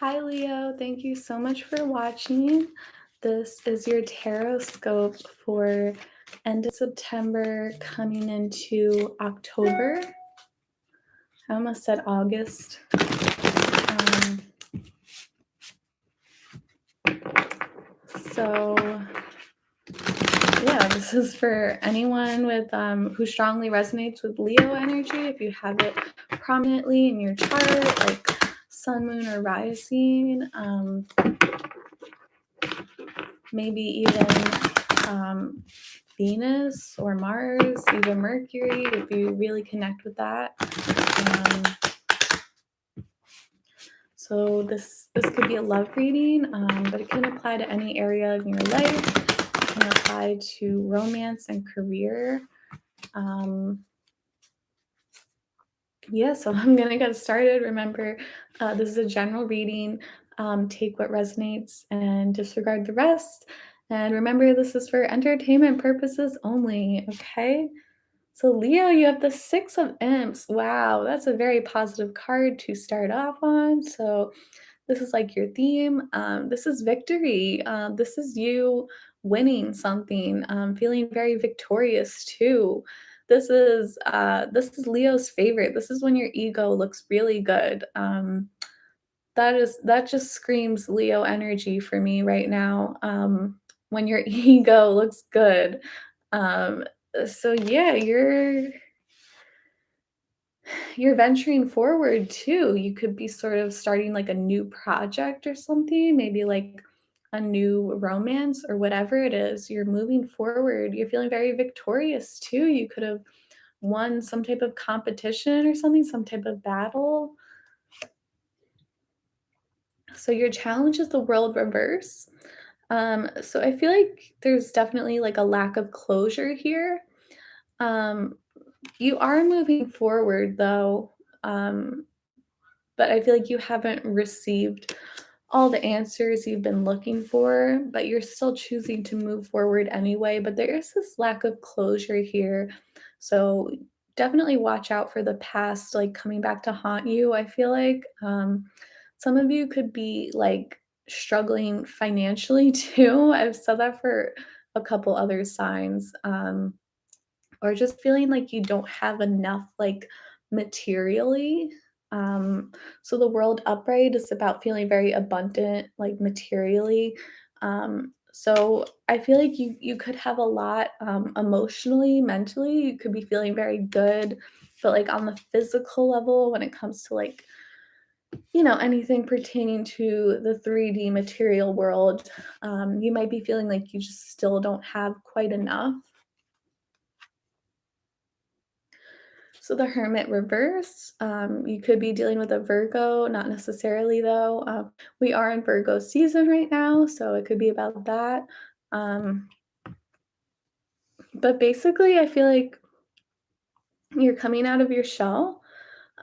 Hi, Leo. Thank you so much for watching. This is your tarot scope for end of September coming into October. I almost said August. Um, so yeah, this is for anyone with who strongly resonates with Leo energy. If you have it prominently in your chart, like sun, moon, or rising, maybe even Venus or Mars, even Mercury, if you really connect with that. So this could be a love reading, but it can apply to any area of your life. It can apply to romance and career. Yeah, so I'm gonna get started. Remember, this is a general reading. Take what resonates and disregard the rest. And remember, this is for entertainment purposes only, okay? So Leo, you have the Six of Imps. Wow, that's a very positive card to start off on. So this is like your theme. This is victory. This is you winning something, feeling very victorious too. This is Leo's favorite. This is when your ego looks really good. That just screams Leo energy for me right now. When your ego looks good. Um, so yeah, you're venturing forward too. You could be sort of starting like a new project or something, maybe like a new romance or whatever it is. You're moving forward. You're feeling very victorious too. You could have won some type of competition or something, some type of battle. So your challenge is the world reverse. So I feel like there's definitely like a lack of closure here. Um, you are moving forward though. But I feel like you haven't received all the answers you've been looking for, but you're still choosing to move forward anyway. But there is this lack of closure here. So definitely watch out for the past, like coming back to haunt you. I feel like some of you could be like struggling financially too. I've said that for a couple other signs. Or just feeling like you don't have enough like materially. So the world upright is about feeling very abundant, like materially. So I feel like you could have a lot emotionally, mentally. You could be feeling very good, but like on the physical level, when it comes to like anything pertaining to the 3D material world, you might be feeling like you just still don't have quite enough. So the Hermit reverse, you could be dealing with a Virgo, not necessarily though. We are in Virgo season right now, so it could be about that. Um, but basically, I feel like you're coming out of your shell.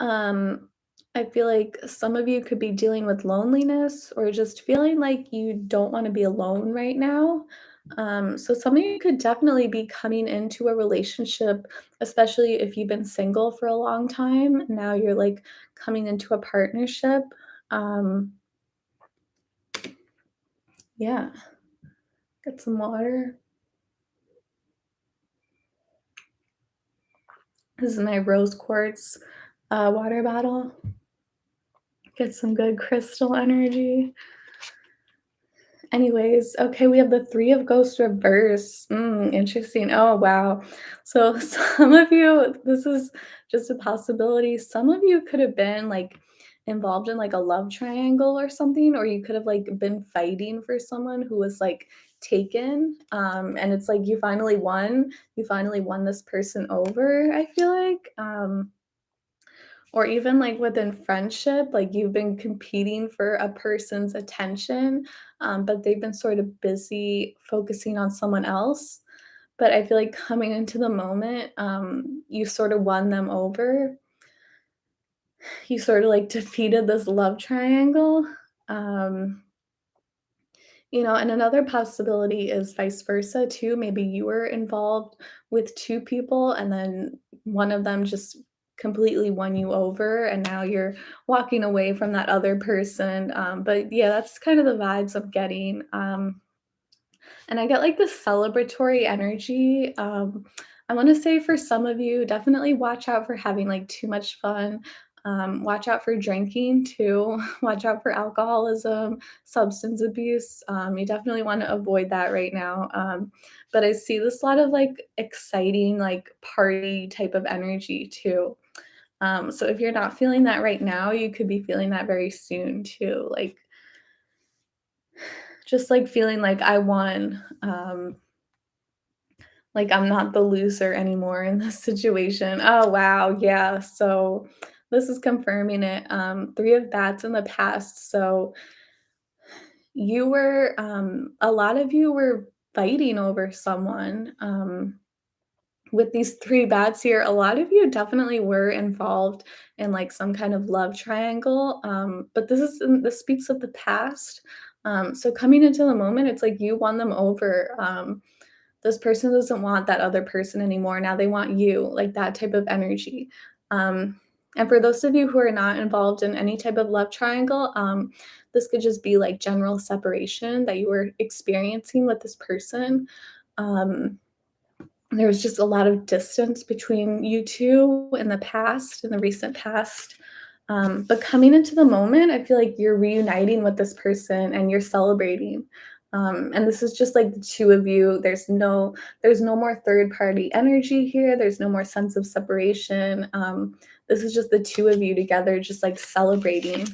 Um, I feel like some of you could be dealing with loneliness or just feeling like you don't want to be alone right now. So some of you could definitely be coming into a relationship, especially if you've been single for a long time. Now you're like coming into a partnership. Um, yeah, get some water. This is my rose quartz water bottle. Get some good crystal energy. Anyways, okay, we have the Three of Ghosts reverse. Interesting. Oh, wow. So some of you, this is just a possibility. Some of you could have been like involved in like a love triangle or something, or you could have like been fighting for someone who was like taken. And it's like you finally won. You finally won this person over, I feel like. Or even like within friendship, like you've been competing for a person's attention, but they've been sort of busy focusing on someone else. But I feel like coming into the moment, you sort of won them over. You sort of like defeated this love triangle. Um, and another possibility is vice versa too. Maybe you were involved with two people and then one of them just completely won you over and now you're walking away from that other person. But yeah, that's kind of the vibes I'm getting. And I get like this celebratory energy. I want to say for some of you, definitely watch out for having like too much fun. Watch out for drinking too. Watch out for alcoholism, substance abuse. You definitely want to avoid that right now. But I see this lot of like exciting, like party type of energy too. So if you're not feeling that right now, you could be feeling that very soon too. Like just like feeling like I won. Like, I'm not the loser anymore in this situation. Oh, wow, yeah, so this is confirming it. 3 of bats in the past, so a lot of you were fighting over someone, with these 3 bats here, a lot of you definitely were involved in, like, some kind of love triangle, but this speaks of the past, so coming into the moment, it's like you won them over, this person doesn't want that other person anymore, now they want you, like that type of energy. And for those of you who are not involved in any type of love triangle, this could just be like general separation that you were experiencing with this person. Um, there was just a lot of distance between you 2 in the past, in the recent past. But coming into the moment, I feel like you're reuniting with this person and you're celebrating. And this is just like the 2 of you. There's no more third party energy here. There's no more sense of separation. This is just the 2 of you together, just like celebrating.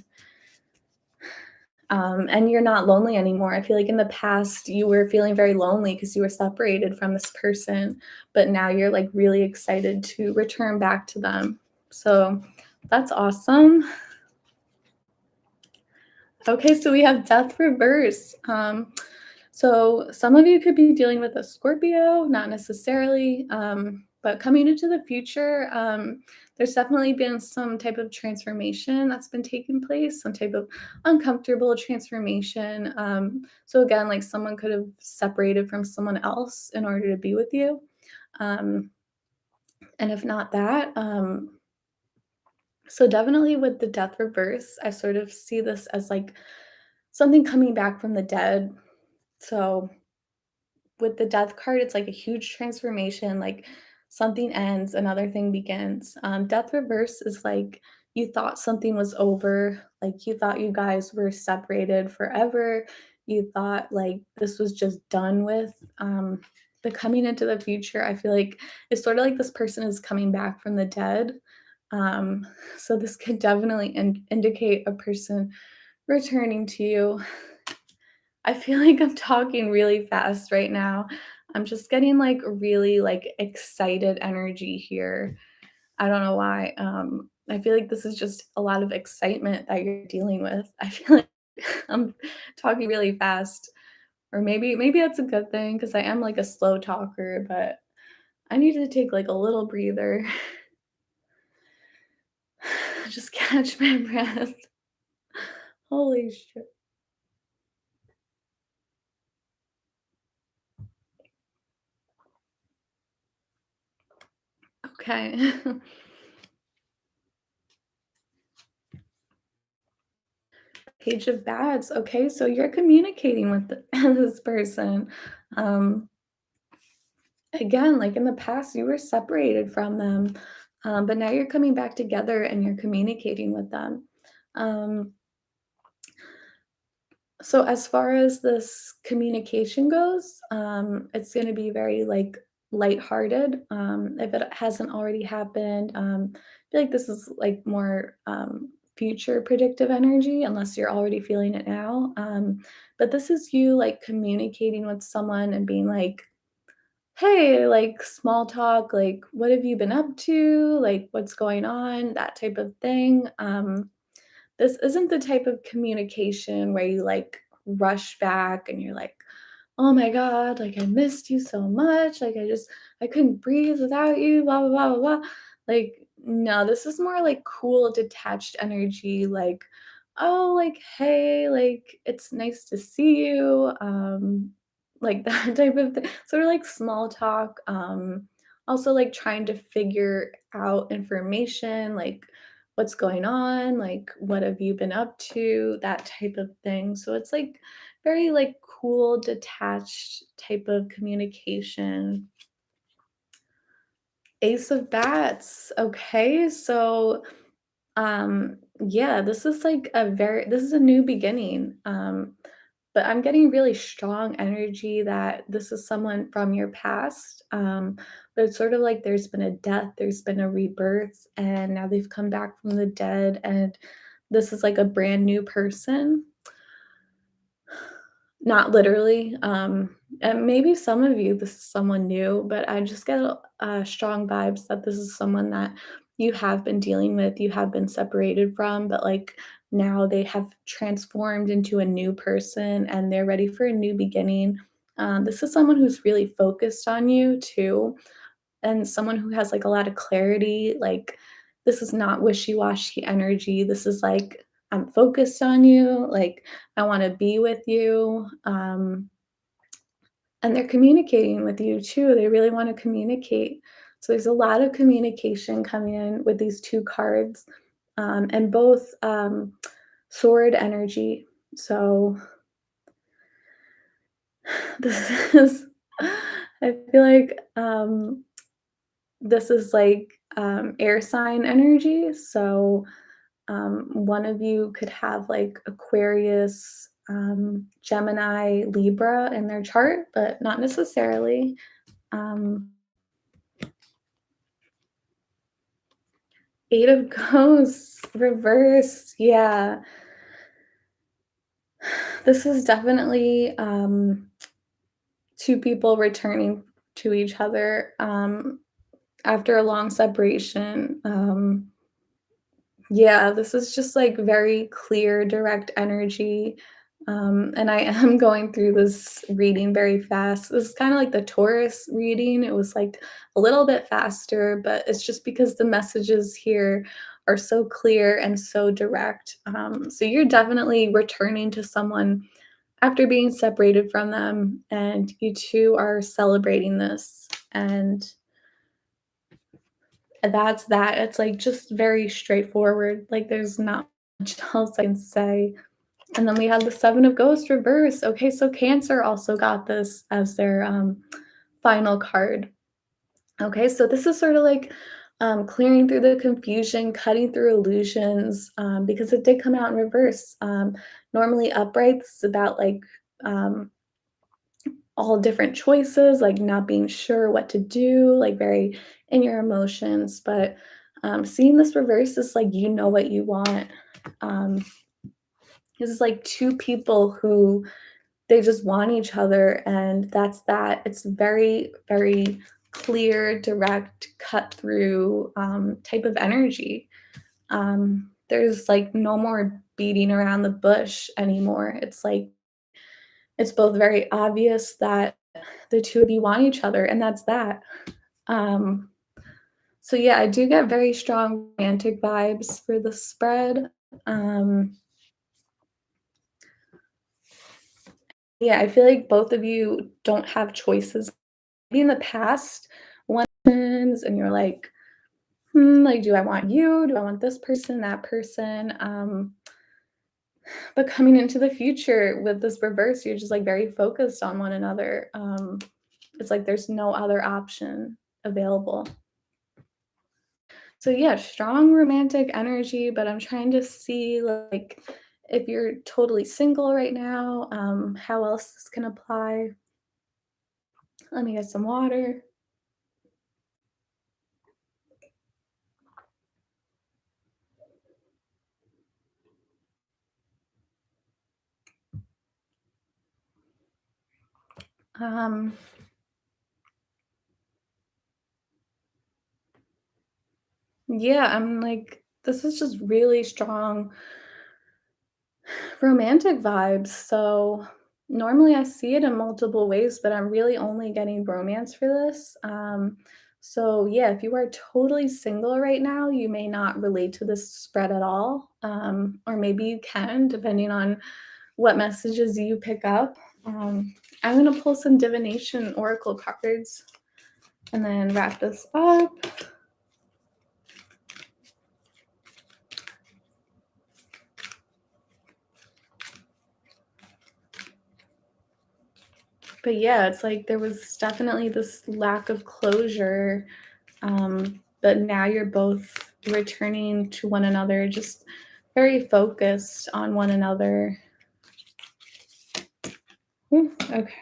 And you're not lonely anymore. I feel like in the past you were feeling very lonely because you were separated from this person, but now you're like really excited to return back to them. So that's awesome. Okay, so we have death reverse. So some of you could be dealing with a Scorpio, not necessarily, but coming into the future, there's definitely been some type of transformation that's been taking place, some type of uncomfortable transformation. So again, like someone could have separated from someone else in order to be with you. Um, and if not that, so definitely with the death reverse, I sort of see this as like something coming back from the dead. So with the death card, it's like a huge transformation, like something ends, another thing begins. Death reverse is like you thought something was over, like you thought you guys were separated forever. You thought like this was just done with. But coming into the future, I feel like it's sort of like this person is coming back from the dead. Um, so this could definitely indicate a person returning to you. I feel like I'm talking really fast right now. I'm just getting like really like excited energy here. I don't know why. I feel like this is just a lot of excitement that you're dealing with. I feel like I'm talking really fast. Or maybe that's a good thing because I am like a slow talker, but I need to take like a little breather. Just catch my breath. Holy shit. Okay. Page of Bads. Okay, so you're communicating with this person. Um, Again, like in the past, you were separated from them, but now you're coming back together and you're communicating with them. Um, so as far as this communication goes, it's gonna be very, like, lighthearted, if it hasn't already happened, I feel like this is, like, more, future predictive energy unless you're already feeling it now, but this is you, like, communicating with someone and being like, "Hey," like, small talk, like, "What have you been up to?" Like, "What's going on?" That type of thing, this isn't the type of communication where you, like, rush back and you're like, "Oh my god, like, I missed you so much, like, I couldn't breathe without you, blah, blah, blah, blah, blah." Like, no, this is more, like, cool, detached energy, like, "Oh, like, hey, like, it's nice to see you," like, that type of thing, sort of like small talk, also like trying to figure out information, like what's going on, like what have you been up to, that type of thing. So it's like very like cool, detached type of communication. Ace of Bats. Okay, so yeah, this is a new beginning. But I'm getting really strong energy that this is someone from your past. But it's sort of like there's been a death, there's been a rebirth, and now they've come back from the dead, and this is like a brand new person. Not literally, and maybe some of you, this is someone new, but I just get, strong vibes that this is someone that you have been dealing with, you have been separated from, but, like, now they have transformed into a new person, and they're ready for a new beginning. This is someone who's really focused on you too, and someone who has, like, a lot of clarity, like, this is not wishy-washy energy, this is like, "I'm focused on you," like, "I wanna be with you," and they're communicating with you too, they really wanna communicate. So there's a lot of communication coming in with these 2 cards, and both, sword energy. So this is I feel like, this is like, air sign energy, so, one of you could have, like, Aquarius, Gemini, Libra in their chart, but not necessarily. Um, 8 of Ghosts, reverse, yeah. This is definitely, 2 people returning to each other, after a long separation. Yeah, this is just, like, very clear, direct energy, and I am going through this reading very fast. This is kinda like the Taurus reading, it was, like, a little bit faster, but it's just because the messages here are so clear and so direct. So you're definitely returning to someone after being separated from them, and you 2 are celebrating this, and that's that. It's, like, just very straightforward, like, there's not much else I can say. And then we have the 7 of Ghosts reverse. Okay, so Cancer also got this as their, final card. Okay, so this is sorta like, clearing through the confusion, cutting through illusions, because it did come out in reverse. Normally upright, this is about, like, um all different choices, like not being sure what to do, like very in your emotions. But seeing this reverse is like you know what you want. Um, this is like two people who they just want each other, and that's that. It's very, very clear, direct, cut through type of energy. There's like no more beating around the bush anymore. It's like it's both very obvious that the 2 of you want each other, and that's that. Um, so yeah, I do get very strong romantic vibes for the spread. Um, yeah, I feel like both of you don't have choices. Maybe in the past, one and you're like, "Hmm, like, do I want you? Do I want this person, that person?" But coming into the future with this reverse, you're just, like, very focused on one another. It's like there's no other option available. So yeah, strong romantic energy, but I'm trying to see like if you're totally single right now, how else this can apply. Let me get some water. Um, yeah, I'm like, this is just really strong romantic vibes. So normally I see it in multiple ways, but I'm really only getting romance for this. So yeah, if you are totally single right now, you may not relate to this spread at all. Or maybe you can, depending on what messages you pick up. I'm gonna pull some divination oracle cards. and then wrap this up. But yeah, it's like there was definitely this lack of closure, but now you're both returning to one another, just very focused on one another. Okay.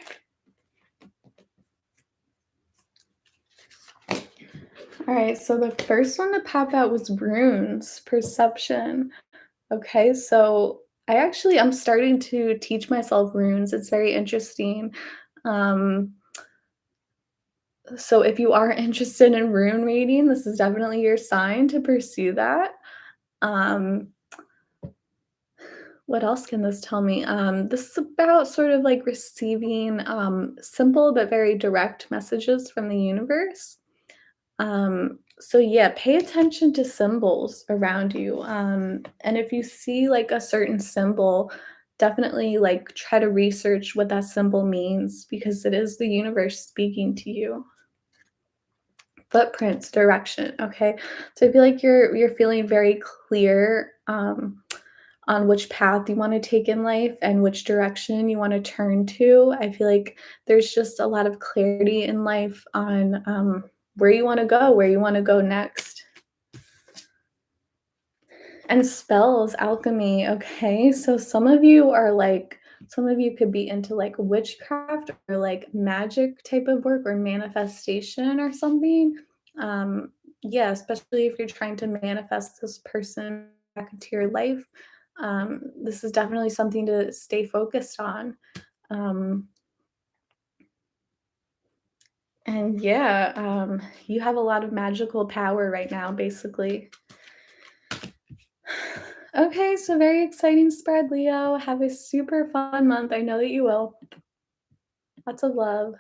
All right. So the first one to pop out was runes, perception. Okay. So I'm starting to teach myself runes. It's very interesting. Um, so if you are interested in rune reading, this is definitely your sign to pursue that. Um, what else can this tell me? This is about sort of like receiving simple but very direct messages from the universe. So yeah, pay attention to symbols around you. And if you see like a certain symbol, definitely like try to research what that symbol means because it is the universe speaking to you. Footprints, direction. Okay. So I feel like you're feeling very clear on which path you want to take in life and which direction you want to turn to. I feel like there's just a lot of clarity in life on where you want to go next. And spells, alchemy, okay? So some of you could be into like witchcraft or like magic type of work or manifestation or something. Um, yeah, especially if you're trying to manifest this person back into your life. This is definitely something to stay focused on. Um, and yeah, you have a lot of magical power right now, basically. Okay, so very exciting spread, Leo. Have a super fun month. I know that you will. Lots of love.